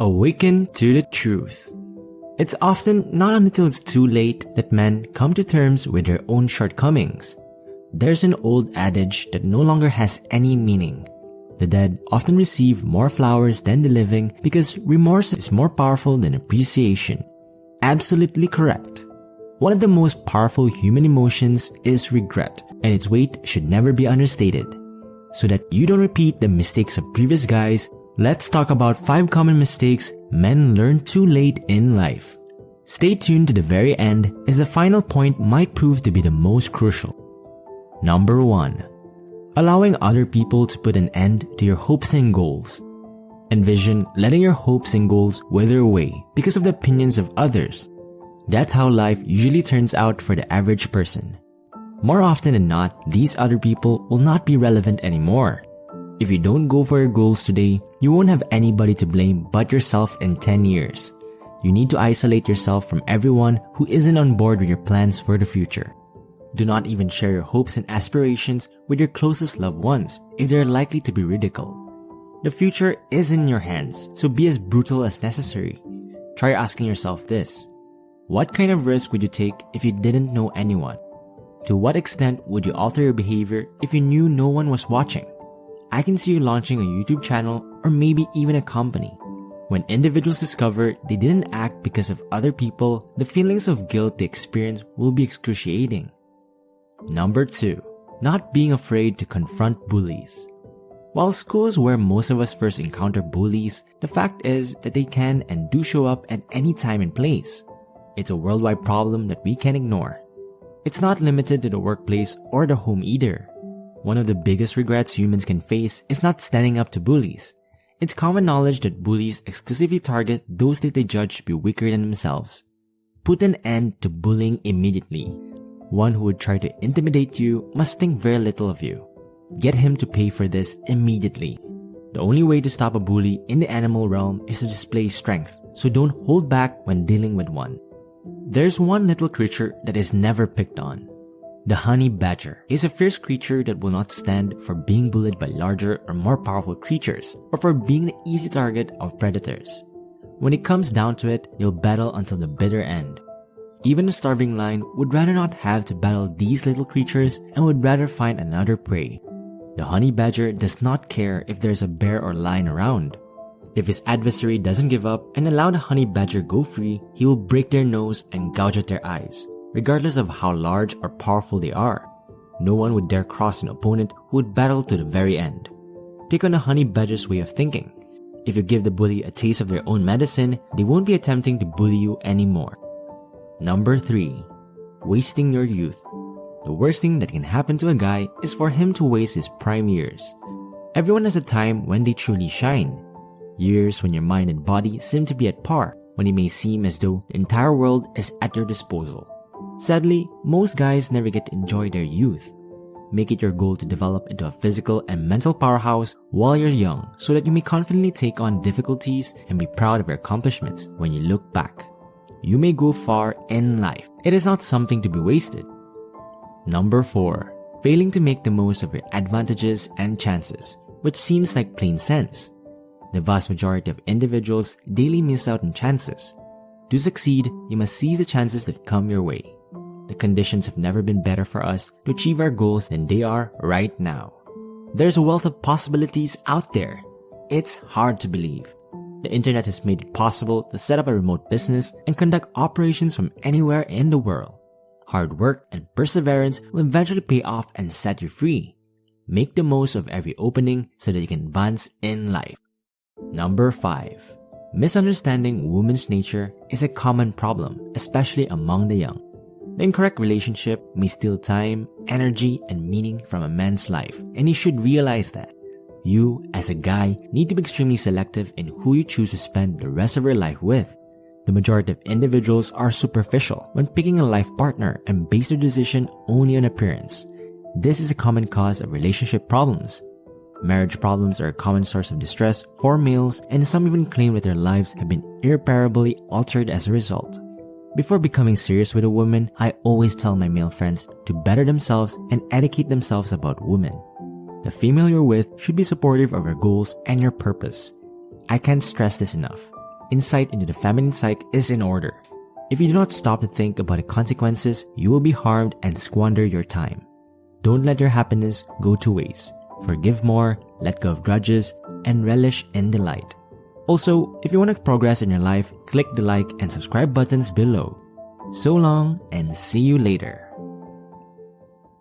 Awaken to the truth. It's often not until it's too late that men come to terms with their own shortcomings. There's an old adage that no longer has any meaning. The dead often receive more flowers than the living because remorse is more powerful than appreciation. Absolutely correct. One of the most powerful human emotions is regret, and its weight should never be understated. So that you don't repeat the mistakes of previous guys, let's talk about 5 common mistakes men learn too late in life. Stay tuned to the very end, as the final point might prove to be the most crucial. Number 1. Allowing other people to put an end to your hopes and goals. Envision letting your hopes and goals wither away because of the opinions of others. That's how life usually turns out for the average person. More often than not, these other people will not be relevant anymore. If you don't go for your goals today, you won't have anybody to blame but yourself in 10 years. You need to isolate yourself from everyone who isn't on board with your plans for the future. Do not even share your hopes and aspirations with your closest loved ones if they're likely to be ridiculed. The future is in your hands, so be as brutal as necessary. Try asking yourself this: what kind of risk would you take if you didn't know anyone? To what extent would you alter your behavior if you knew no one was watching? I can see you launching a YouTube channel or maybe even a company. When individuals discover they didn't act because of other people, the feelings of guilt they experience will be excruciating. Number 2. Not being afraid to confront bullies. While school is where most of us first encounter bullies, the fact is that they can and do show up at any time and place. It's a worldwide problem that we can't ignore. It's not limited to the workplace or the home either. One of the biggest regrets humans can face is not standing up to bullies. It's common knowledge that bullies exclusively target those that they judge to be weaker than themselves. Put an end to bullying immediately. One who would try to intimidate you must think very little of you. Get him to pay for this immediately. The only way to stop a bully in the animal realm is to display strength, so don't hold back when dealing with one. There's one little creature that is never picked on. The honey badger is a fierce creature that will not stand for being bullied by larger or more powerful creatures, or for being the easy target of predators. When it comes down to it, you'll battle until the bitter end. Even a starving lion would rather not have to battle these little creatures and would rather find another prey. The honey badger does not care if there's a bear or lion around. If his adversary doesn't give up and allow the honey badger go free, he will break their nose and gouge out their eyes, regardless of how large or powerful they are. No one would dare cross an opponent who would battle to the very end. Take on a honey badger's way of thinking. If you give the bully a taste of their own medicine, they won't be attempting to bully you anymore. Number 3. Wasting your youth. The worst thing that can happen to a guy is for him to waste his prime years. Everyone has a time when they truly shine. Years when your mind and body seem to be at par, when it may seem as though the entire world is at your disposal. Sadly, most guys never get to enjoy their youth. Make it your goal to develop into a physical and mental powerhouse while you're young, so that you may confidently take on difficulties and be proud of your accomplishments when you look back. You may go far in life. It is not something to be wasted. Number 4. Failing to make the most of your advantages and chances, which seems like plain sense. The vast majority of individuals daily miss out on chances. To succeed, you must seize the chances that come your way. The conditions have never been better for us to achieve our goals than they are right now. There's a wealth of possibilities out there. It's hard to believe. The internet has made it possible to set up a remote business and conduct operations from anywhere in the world. Hard work and perseverance will eventually pay off and set you free. Make the most of every opening so that you can advance in life. Number 5. Misunderstanding women's nature is a common problem, especially among the young. The incorrect relationship may steal time, energy, and meaning from a man's life, and he should realize that. You, as a guy, need to be extremely selective in who you choose to spend the rest of your life with. The majority of individuals are superficial when picking a life partner and base their decision only on appearance. This is a common cause of relationship problems. Marriage problems are a common source of distress for males, and some even claim that their lives have been irreparably altered as a result. Before becoming serious with a woman, I always tell my male friends to better themselves and educate themselves about women. The female you're with should be supportive of your goals and your purpose. I can't stress this enough. insight into the feminine psyche is in order. If you do not stop to think about the consequences, you will be harmed and squander your time. Don't let your happiness go to waste. Forgive more, let go of grudges, and relish in delight. Also, if you want to progress in your life, click the like and subscribe buttons below. So long and see you later.